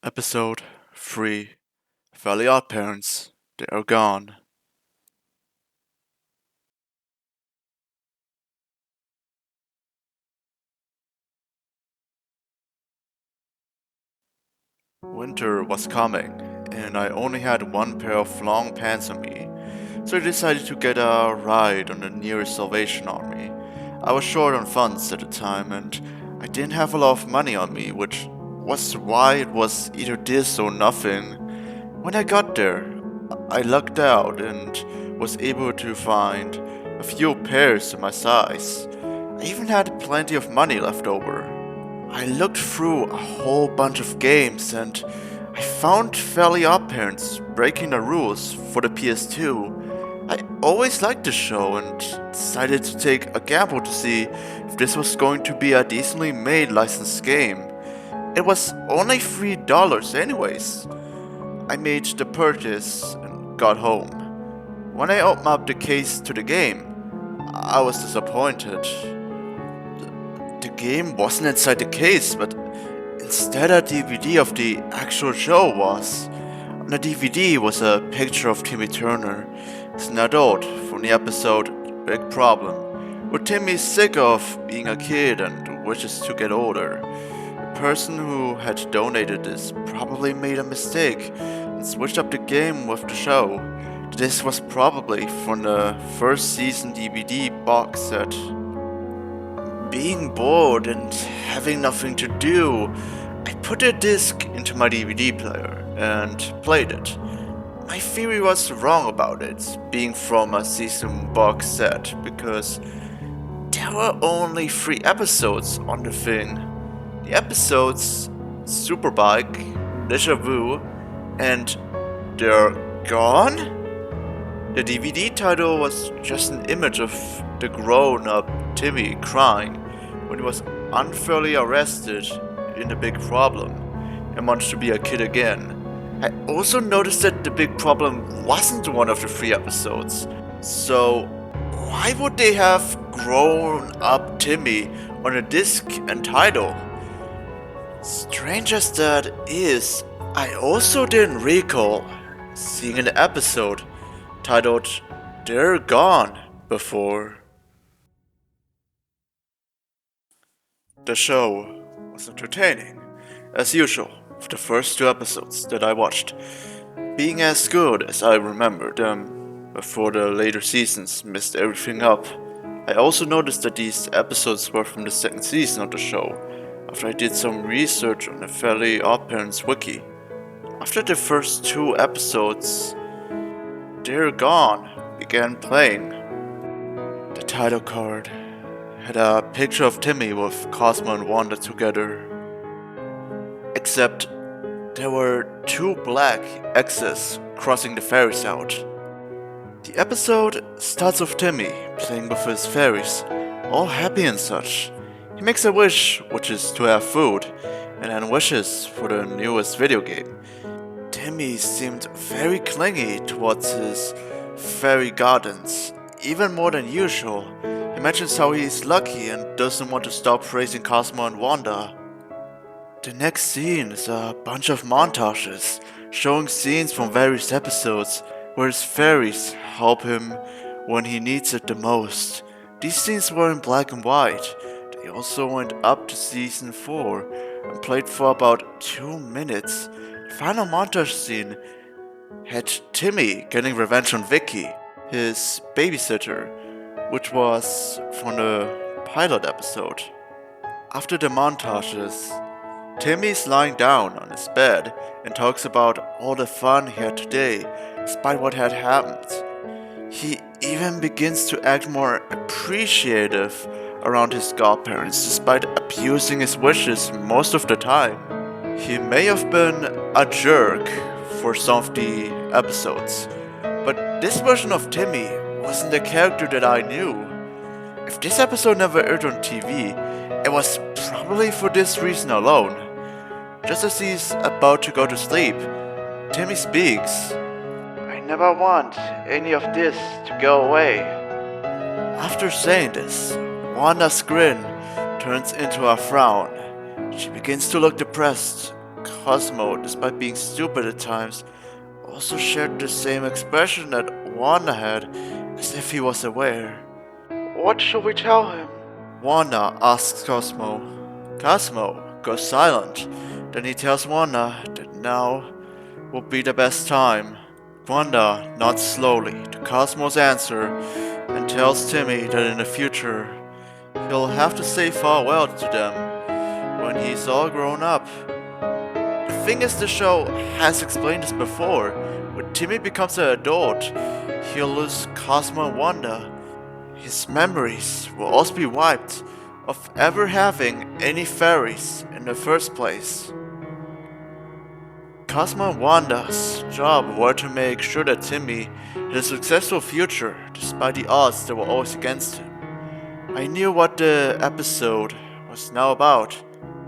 Episode 3 Fairly OddParents, They Are Gone. Winter was coming, and I only had one pair of long pants on me, so I decided to get a ride on the nearest Salvation Army. I was short on funds at the time, and I didn't have a lot of money on me, which was why it was either this or nothing. When I got there, I lucked out and was able to find a few pairs in my size. I even had plenty of money left over. I looked through a whole bunch of games and I found Fairly OddParents Breakin Da Rules for the PS2. I always liked the show and decided to take a gamble to see if this was going to be a decently made licensed game. It was only $3 anyways. I made the purchase and got home. When I opened up the case to the game, I was disappointed. The game wasn't inside the case, but instead a DVD of the actual show was. On the DVD was a picture of Timmy Turner as an adult from the episode Big Problem, where Timmy is sick of being a kid and wishes to get older. The person who had donated this probably made a mistake and switched up the game with the show. This was probably from the first season DVD box set. Being bored and having nothing to do, I put a disc into my DVD player and played it. My theory was wrong about it being from a season box set because there were only 3 episodes on the thing. The episodes Superbike, Deja Vu, and They're Gone? The DVD title was just an image of the grown-up Timmy crying when he was unfairly arrested in The Big Problem and wanted to be a kid again. I also noticed that The Big Problem wasn't one of the 3 episodes, so why would they have grown-up Timmy on a disc and title? Strange as that is, I also didn't recall seeing an episode titled They're Gone before. The show was entertaining, as usual, for the first 2 episodes that I watched, being as good as I remember them before the later seasons messed everything up. I also noticed that these episodes were from the 2nd season of the show, after I did some research on the Fairly OddParents wiki. After the first 2 episodes, They're Gone began playing. The title card had a picture of Timmy with Cosmo and Wanda together. Except there were 2 black X's crossing the fairies out. The episode starts with Timmy playing with his fairies, all happy and such. He makes a wish, which is to have food, and then wishes for the newest video game. Timmy seemed very clingy towards his fairy gardens, even more than usual. He mentions how he's lucky and doesn't want to stop praising Cosmo and Wanda. The next scene is a bunch of montages showing scenes from various episodes where his fairies help him when he needs it the most. These scenes were in black and white. They also went up to season 4 and played for about 2 minutes. The final montage scene had Timmy getting revenge on Vicky, his babysitter, which was from the pilot episode. After the montages, Timmy's lying down on his bed and talks about all the fun he had today, despite what had happened. He even begins to act more appreciative around his godparents, despite abusing his wishes most of the time. He may have been a jerk for some of the episodes, but this version of Timmy wasn't the character that I knew. If this episode never aired on TV, it was probably for this reason alone. Just as he's about to go to sleep, Timmy speaks. I never want any of this to go away. After saying this, Wanda's grin turns into a frown. She begins to look depressed. Cosmo, despite being stupid at times, also shared the same expression that Wanda had, as if he was aware. What should we tell him? Wanda asks Cosmo. Cosmo goes silent. Then he tells Wanda that now will be the best time. Wanda nods slowly to Cosmo's answer and tells Timmy that in the future he'll have to say farewell to them when he's all grown up. The thing is, the show has explained this before. When Timmy becomes an adult, he'll lose Cosmo and Wanda. His memories will also be wiped of ever having any fairies in the first place. Cosmo and Wanda's job were to make sure that Timmy had a successful future despite the odds that were always against him. I knew what the episode was now about,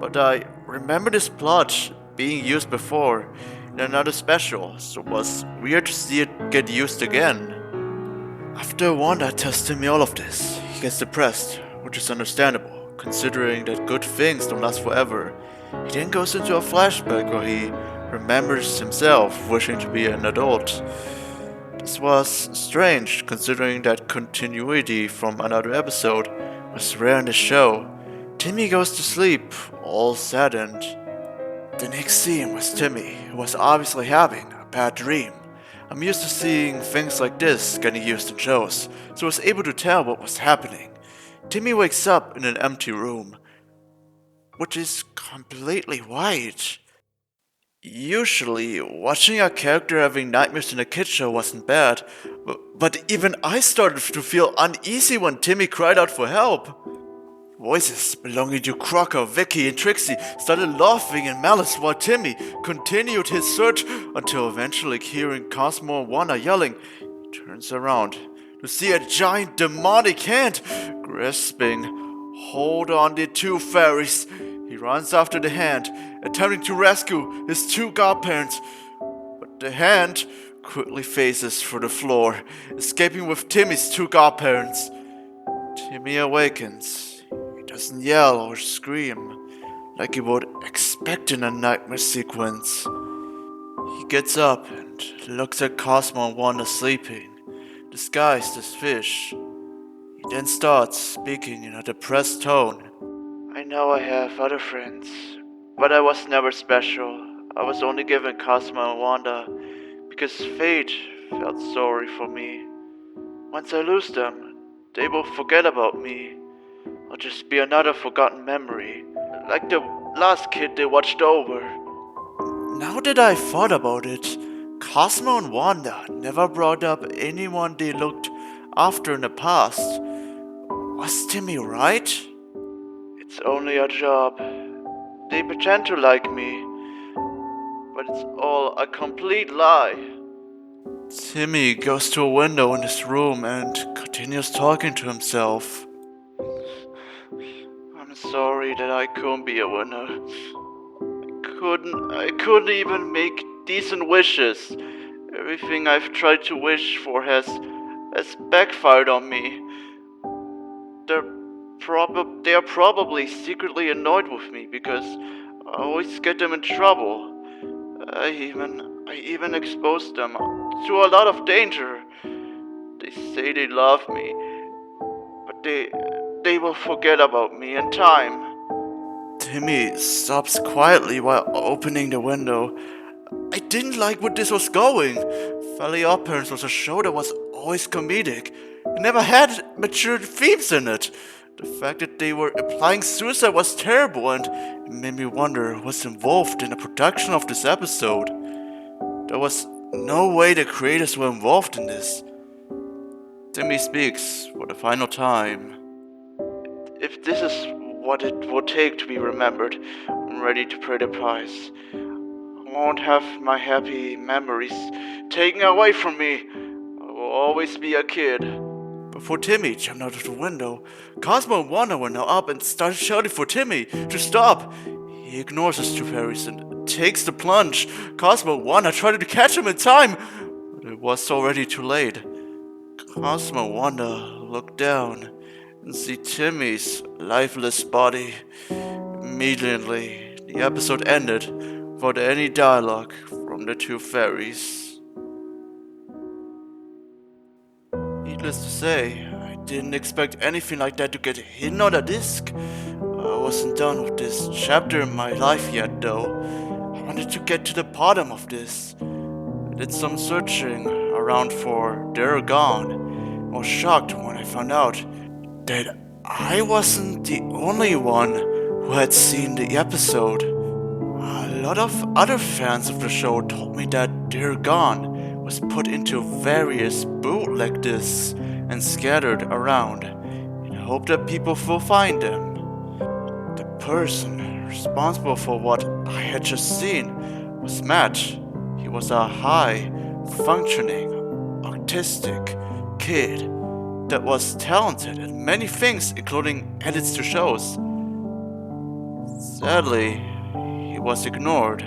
but I remember this plot being used before in another special, so it was weird to see it get used again. After Wanda tells Timmy all of this, he gets depressed, which is understandable, considering that good things don't last forever. He then goes into a flashback where he remembers himself wishing to be an adult. This was strange, considering that continuity from another episode was rare in the show. Timmy goes to sleep, all saddened. The next scene was Timmy, who was obviously having a bad dream. I'm used to seeing things like this getting used in shows, so I was able to tell what was happening. Timmy wakes up in an empty room, which is completely white. Usually, watching a character having nightmares in a kid show wasn't bad, but even I started to feel uneasy when Timmy cried out for help. Voices belonging to KRokon, Vicky, and Trixie started laughing in malice while Timmy continued his search until eventually hearing Cosmo and Wanda yelling, he turns around to see a giant demonic hand grasping hold on the two fairies. He runs after the hand, attempting to rescue his two godparents, but the hand quickly phases through the floor, escaping with Timmy's two godparents. Timmy awakens. He doesn't yell or scream like you would expect in a nightmare sequence. He gets up and looks at Cosmo and Wanda sleeping, disguised as fish. He then starts speaking in a depressed tone. I know I have other friends, but I was never special. I was only given Cosmo and Wanda because fate felt sorry for me. Once I lose them, they will forget about me. I'll just be another forgotten memory, like the last kid they watched over. Now that I thought about it, Cosmo and Wanda never brought up anyone they looked after in the past. Was Timmy right? It's only a job. They pretend to like me, but it's all a complete lie. Timmy goes to a window in his room and continues talking to himself. I'm sorry that I couldn't be a winner. I couldn't even make decent wishes. Everything I've tried to wish for has backfired on me. They are probably secretly annoyed with me because I always get them in trouble. I even exposed them to a lot of danger. They say they love me, but they will forget about me in time. Timmy stops quietly while opening the window. I didn't like where this was going. Fairly OddParents was a show that was always comedic. It never had mature themes in it. The fact that they were implying suicide was terrible, and it made me wonder who was involved in the production of this episode. There was no way the creators were involved in this. Timmy speaks for the final time. If this is what it will take to be remembered, I'm ready to pay the price. I won't have my happy memories taken away from me. I will always be a kid. Before Timmy jumped out of the window, Cosmo and Wanda were now up and started shouting for Timmy to stop. He ignores his two fairies and takes the plunge. Cosmo Wanda tried to catch him in time, but it was already too late. Cosmo Wanda looked down and see Timmy's lifeless body. Immediately, the episode ended without any dialogue from the two fairies. Needless to say, I didn't expect anything like that to get hidden on a disc. I wasn't done with this chapter in my life yet, though. I wanted to get to the bottom of this. I did some searching around for They're Gone. I was shocked when I found out that I wasn't the only one who had seen the episode. A lot of other fans of the show told me that They're Gone was put into various bootleg discs and scattered around in hope that people will find them. The person responsible for what I had just seen was Matt. He was a high functioning, autistic kid that was talented at many things, including edits to shows. Sadly, he was ignored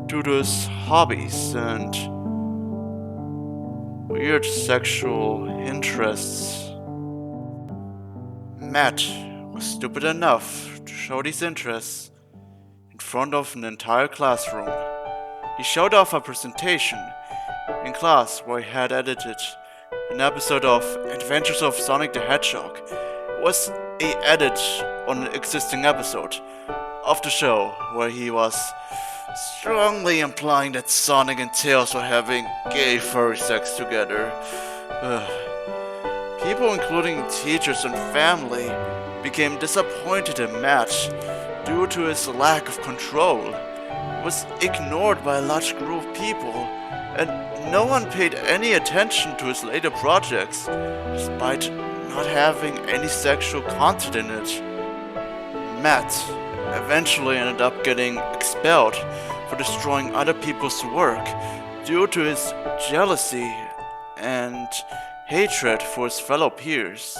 due to his hobbies and weird sexual interests. Matt was stupid enough to show these interests in front of an entire classroom. He showed off a presentation in class where he had edited an episode of Adventures of Sonic the Hedgehog. It was a edit on an existing episode of the show where he was strongly implying that Sonic and Tails were having gay furry sex together. People, including teachers and family, became disappointed in Matt due to his lack of control. He was ignored by a large group of people, and no one paid any attention to his later projects, despite not having any sexual content in it. Matt eventually ended up getting expelled for destroying other people's work due to his jealousy and hatred for his fellow peers.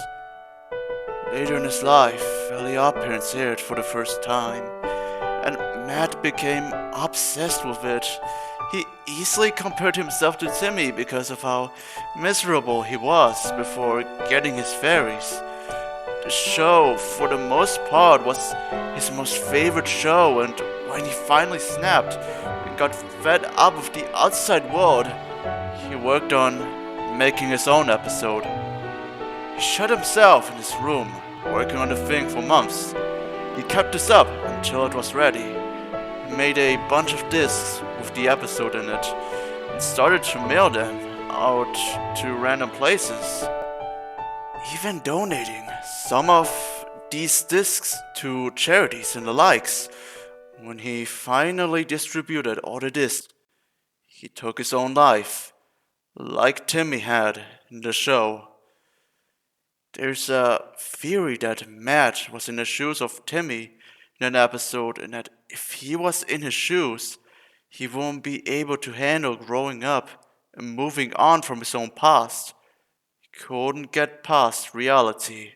Later in his life, Fairly OddParents aired for the first time, and Matt became obsessed with it. He easily compared himself to Timmy because of how miserable he was before getting his fairies. The show, for the most part, was his most favorite show, and when he finally snapped and got fed up with the outside world, he worked on making his own episode. He shut himself in his room, working on the thing for months. He kept this up until it was ready. He made a bunch of discs with the episode in it and started to mail them out to random places, even donating some of these discs to charities and the likes. When he finally distributed all the discs, he took his own life, like Timmy had in the show. There's a theory that Matt was in the shoes of Timmy in an episode, and that if he was in his shoes, he won't be able to handle growing up and moving on from his own past. He couldn't get past reality.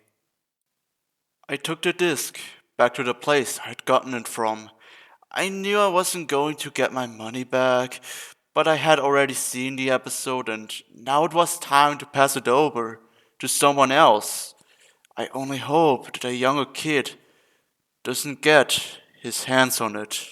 I took the disc back to the place I'd gotten it from. I knew I wasn't going to get my money back, but I had already seen the episode, and now it was time to pass it over to someone else. I only hope that a younger kid doesn't get his hands on it.